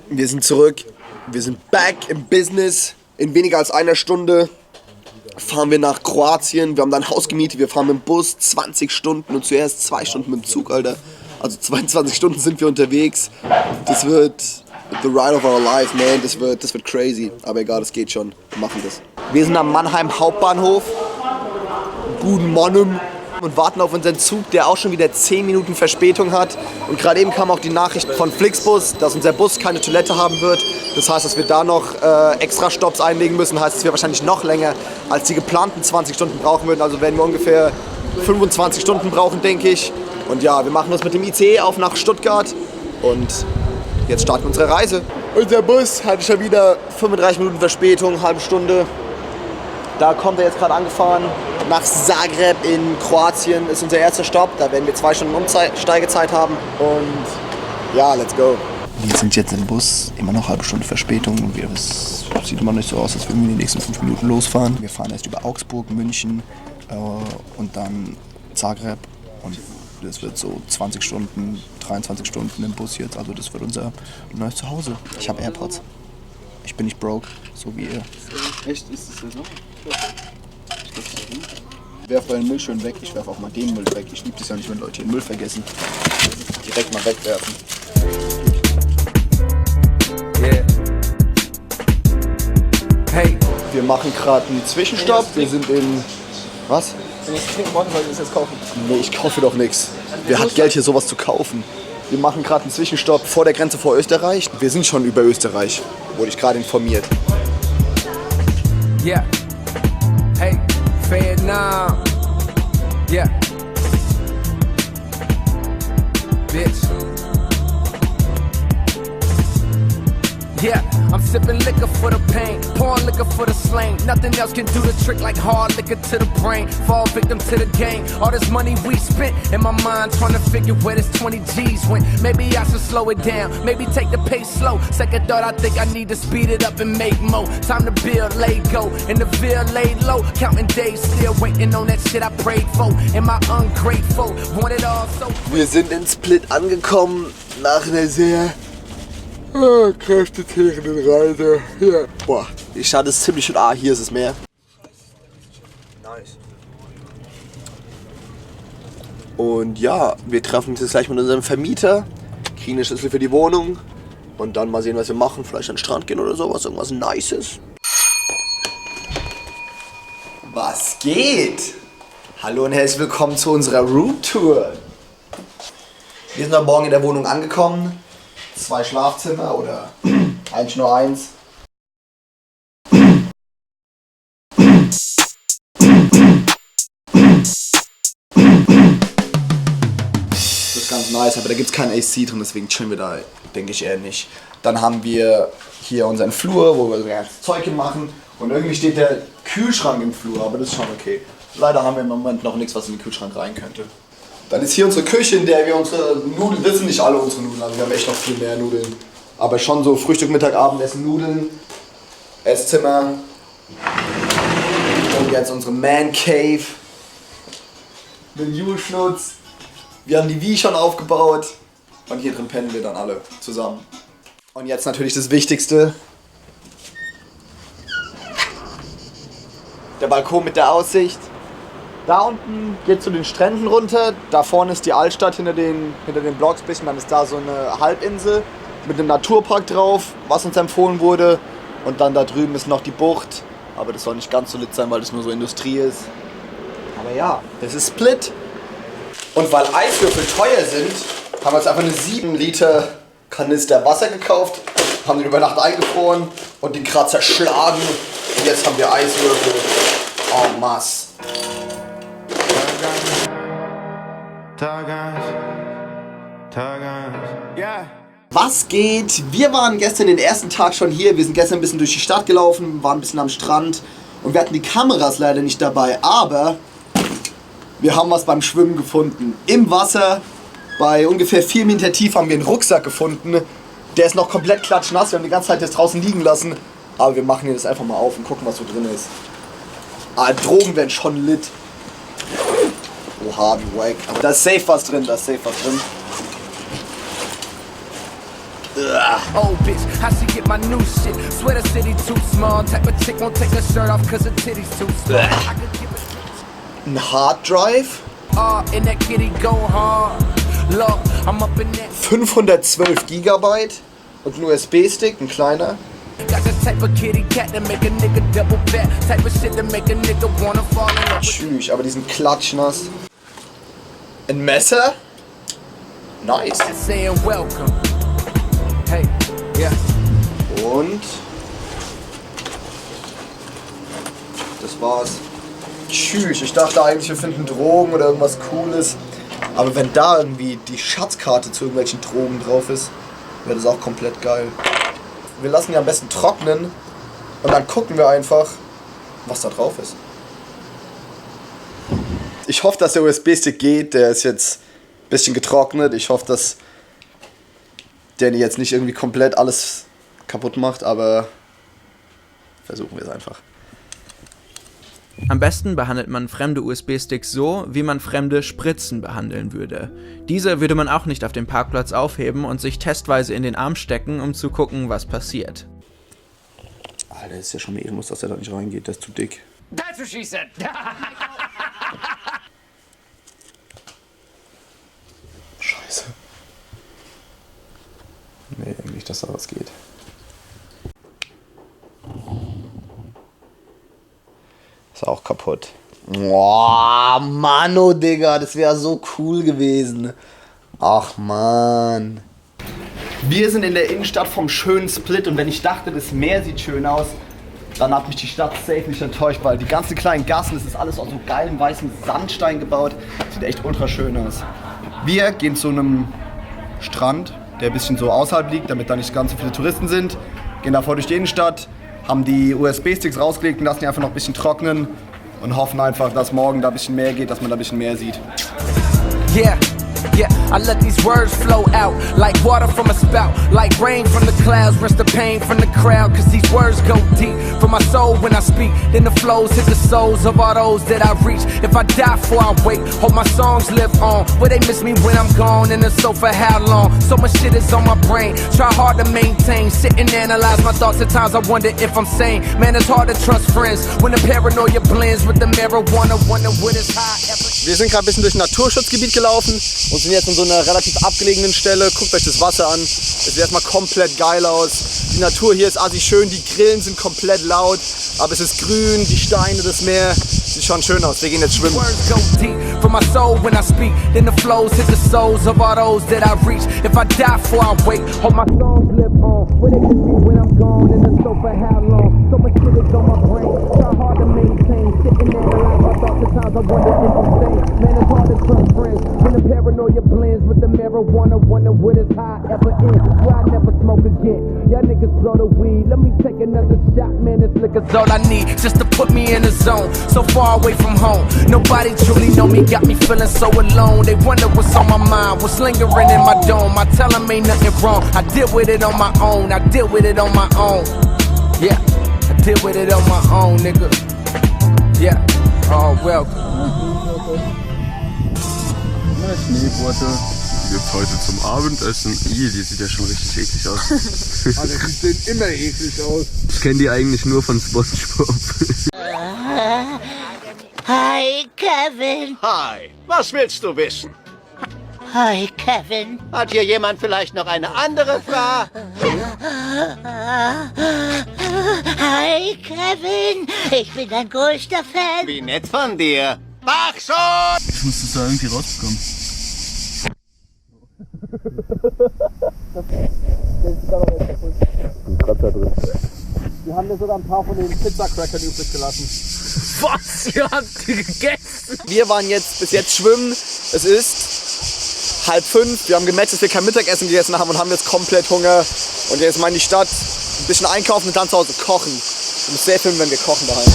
Wir sind zurück. Wir sind back im Business. In weniger als einer Stunde fahren wir nach Kroatien. Wir haben da ein Haus gemietet. Wir fahren mit dem Bus 20 Stunden und zuerst 2 Stunden mit dem Zug, Alter. Also 22 Stunden sind wir unterwegs. Das wird the ride of our life, man. Das wird crazy. Aber egal, das geht schon. Wir machen das. Wir sind am Mannheim Hauptbahnhof. Guten Morgen. Und warten auf unseren Zug, der auch schon wieder 10 Minuten Verspätung hat. Und gerade eben kam auch die Nachricht von Flixbus, dass unser Bus keine Toilette haben wird. Das heißt, dass wir da noch extra Stopps einlegen müssen. Heißt, dass wir wahrscheinlich noch länger als die geplanten 20 Stunden brauchen würden. Also werden wir ungefähr 25 Stunden brauchen, denke ich. Und ja, wir machen uns mit dem ICE auf nach Stuttgart. Und jetzt starten wir unsere Reise. Unser Bus hatte schon wieder 35 Minuten Verspätung, halbe Stunde. Da kommt er jetzt gerade angefahren. Nach Zagreb in Kroatien ist unser erster Stopp. Da werden wir 2 Stunden Umsteigezeit haben. Und ja, let's go. Wir sind jetzt im Bus, immer noch halbe Stunde Verspätung. Es sieht immer nicht so aus, als würden wir in den nächsten 5 Minuten losfahren. Wir fahren erst über Augsburg, München und dann Zagreb. Und das wird so 20 Stunden, 23 Stunden im Bus jetzt. Also das wird unser neues Zuhause. Ich habe AirPods. Ich bin nicht broke, so wie ihr. Echt? Ist das so? Werf euren Müll schön weg, ich werfe auch mal den Müll weg. Ich liebe das ja nicht, wenn Leute den Müll vergessen. Direkt mal wegwerfen. Yeah. Hey, wir machen gerade einen Zwischenstopp. Wir sind in... Was? Wenn ich es trinken wollte, soll ich das jetzt kaufen. Nee, ich kaufe doch nichts. Wer hat Geld, hier sowas zu kaufen? Wir machen gerade einen Zwischenstopp vor der Grenze vor Österreich. Wir sind schon über Österreich, wurde ich gerade informiert. Yeah. Hey, Vietnam. Yeah. Bitch. Yeah, I'm sipping liquor for the pain, pouring liquor for the slain. Nothing else can do the trick like hard liquor to the brain. Fall victim to the game. All this money we spent in my mind trying to figure where this 20 G's went. Maybe I should slow it down, maybe take the pace slow. Second thought, I think I need to speed it up and make more. Time to build, lay go, and the bill laid low. Counting days, still waiting on that shit I prayed for. Am I ungrateful? Want it all so. Wir sind in Split angekommen nach einer sehr kräftezehrenden Reise. Ja. Boah, die Stadt ist ziemlich schön. Ah, hier ist es Meer. Nice. Und ja, wir treffen uns jetzt gleich mit unserem Vermieter, kriegen den Schlüssel für die Wohnung und dann mal sehen, was wir machen. Vielleicht an den Strand gehen oder sowas, irgendwas Nices. Was geht? Hallo und herzlich willkommen zu unserer Roomtour. Wir sind am Morgen in der Wohnung angekommen. 2 Schlafzimmer oder eigentlich nur 1. Das ist ganz nice, aber da gibt es kein AC drin, deswegen chillen wir da, denke ich eher nicht. Dann haben wir hier unseren Flur, wo wir so ganzes Zeug machen. Und irgendwie steht der Kühlschrank im Flur, aber das ist schon okay. Leider haben wir im Moment noch nichts, was in den Kühlschrank rein könnte. Dann ist hier unsere Küche, in der wir unsere Nudeln, das sind nicht alle unsere Nudeln, also wir haben echt noch viel mehr Nudeln. Aber schon so Frühstück, Mittag, Abendessen, Nudeln, Esszimmer. Und jetzt unsere Man Cave. Mit Julschnutz. Wir haben die Wii schon aufgebaut. Und hier drin pennen wir dann alle zusammen. Und jetzt natürlich das Wichtigste. Der Balkon mit der Aussicht. Da unten geht zu den Stränden runter, da vorne ist die Altstadt hinter den Blocks ein bisschen, dann ist da so eine Halbinsel mit einem Naturpark drauf, was uns empfohlen wurde. Und dann da drüben ist noch die Bucht, aber das soll nicht ganz so lit sein, weil das nur so Industrie ist. Aber ja, das ist Split. Und weil Eiswürfel teuer sind, haben wir uns einfach eine 7 Liter Kanister Wasser gekauft, haben den über Nacht eingefroren und den gerade zerschlagen. Und jetzt haben wir Eiswürfel en masse. Was geht? Wir waren gestern den ersten Tag schon hier. Wir sind gestern ein bisschen durch die Stadt gelaufen, waren ein bisschen am Strand und wir hatten die Kameras leider nicht dabei, aber wir haben was beim Schwimmen gefunden. Im Wasser, bei ungefähr 4 Meter tief, haben wir einen Rucksack gefunden. Der ist noch komplett klatschnass, wir haben die ganze Zeit jetzt draußen liegen lassen. Aber wir machen hier das einfach mal auf und gucken, was so drin ist. Ah, Drogen werden schon lit. Oha, wie wack. Aber da ist safe was drin, Oh bitch, how she get my new shit? Swear the city too small. Type of chick won't take her shirt off cause her titties too small. I could give it Ein Hard Drive. in that kitty go hard. Look, I'm up in that. 512 GB. Und ein USB-Stick, ein kleiner. Got the type of kitty cat that make a nigga double back. Type of shit that make a nigga wanna fall in love with. Tschüss, aber die sind klatschnass. Ein Messer. Nice. Saying welcome. Hey, yeah. Und das war's. Tschüss, ich dachte eigentlich, wir finden Drogen oder irgendwas Cooles. Aber wenn da irgendwie die Schatzkarte zu irgendwelchen Drogen drauf ist, wäre das auch komplett geil. Wir lassen die am besten trocknen und dann gucken wir einfach, was da drauf ist. Ich hoffe, dass der USB-Stick geht. Der ist jetzt ein bisschen getrocknet. Ich hoffe, dass der jetzt nicht irgendwie komplett alles kaputt macht, aber versuchen wir es einfach. Am besten behandelt man fremde USB-Sticks so, wie man fremde Spritzen behandeln würde. Diese würde man auch nicht auf dem Parkplatz aufheben und sich testweise in den Arm stecken, um zu gucken, was passiert. Alter, ist ja schon mal ehrenlos, dass er da nicht reingeht, der ist zu dick. That's what she said. Scheiße. Nee, nicht, dass da was geht. Ist auch kaputt. Boah, Mano, Digga, das wäre so cool gewesen. Ach, Mann. Wir sind in der Innenstadt vom schönen Split und wenn ich dachte, das Meer sieht schön aus, dann hat mich die Stadt safe nicht enttäuscht, weil die ganzen kleinen Gassen, das ist alles aus so geilem weißem Sandstein gebaut. Sieht echt ultra schön aus. Wir gehen zu einem Strand, der ein bisschen so außerhalb liegt, damit da nicht ganz so viele Touristen sind. Gehen davor durch die Innenstadt, haben die USB-Sticks rausgelegt und lassen die einfach noch ein bisschen trocknen und hoffen einfach, dass morgen da ein bisschen mehr geht, dass man da ein bisschen mehr sieht. Yeah. Yeah, I let these words flow out like water from a spout, like rain from the clouds, rinse the pain from the crowd, cause these words go deep from my soul when I speak, then the flows hit the souls of all those that I reach. If I die before I wake, hope my songs live on, will they miss me when I'm gone, and if so for how long, so much shit is on my brain, try hard to maintain, sit and analyze my thoughts, at times I wonder if I'm sane, man it's hard to trust friends, when the paranoia blends with the marijuana, wonder what is high ever. Wir sind gerade ein bisschen durch ein Naturschutzgebiet gelaufen und sind jetzt an so einer relativ abgelegenen Stelle. Guckt euch das Wasser an. Es sieht erstmal komplett geil aus. Die Natur hier ist assi schön, die Grillen sind komplett laut, aber es ist grün, die Steine, das Meer. Sieht schon schön aus. Wir gehen jetzt schwimmen. Words go deep from my soul when I speak, then the flows hit the souls of all those that I reach. If I die before I wake, hope my songs live on. Will they miss me when I'm gone, and if so for how long? So much shit is on my brain, try hard to maintain, sitting there alive, my thoughts at times I wonder if I'm sane. Man, it's hard to trust friends when the paranoia blends with the marijuana. Wonder what is high ever ends. Why I never smoke again. Y'all niggas blow the weed. Let me take another shot, man. This liquor's all I need just to put me in the zone. So far away from home, nobody truly know me. Got me feeling so alone. They wonder what's on my mind, what's lingering in my dome. I tell them ain't nothing wrong. I deal with it on my own. I deal with it on my own. Yeah, I deal with it on my own, nigga. Yeah, oh welcome. Schneebutte. Die gibt's heute zum Abendessen. Die sieht ja schon richtig eklig aus. Also die sehen immer eklig aus. Ich kenne die eigentlich nur von SpongeBob. Hi, Kevin. Hi, was willst du wissen? Hi, Kevin. Hat hier jemand vielleicht noch eine andere Frage? Hi, Kevin. Ich bin dein größter Fan. Wie nett von dir. Mach schon! Ich muss das da irgendwie rausbekommen. Wir haben ja sogar ein paar von den Pizza-Crackern übrig gelassen. Was? Ihr habt die gegessen? Wir waren jetzt bis jetzt schwimmen. Es ist 4:30. Wir haben gemerkt, dass wir kein Mittagessen gegessen haben und haben jetzt komplett Hunger. Und jetzt mal in die Stadt, ein bisschen einkaufen und dann zu Hause kochen. Wir müssen sehr filmen, wenn wir kochen daheim.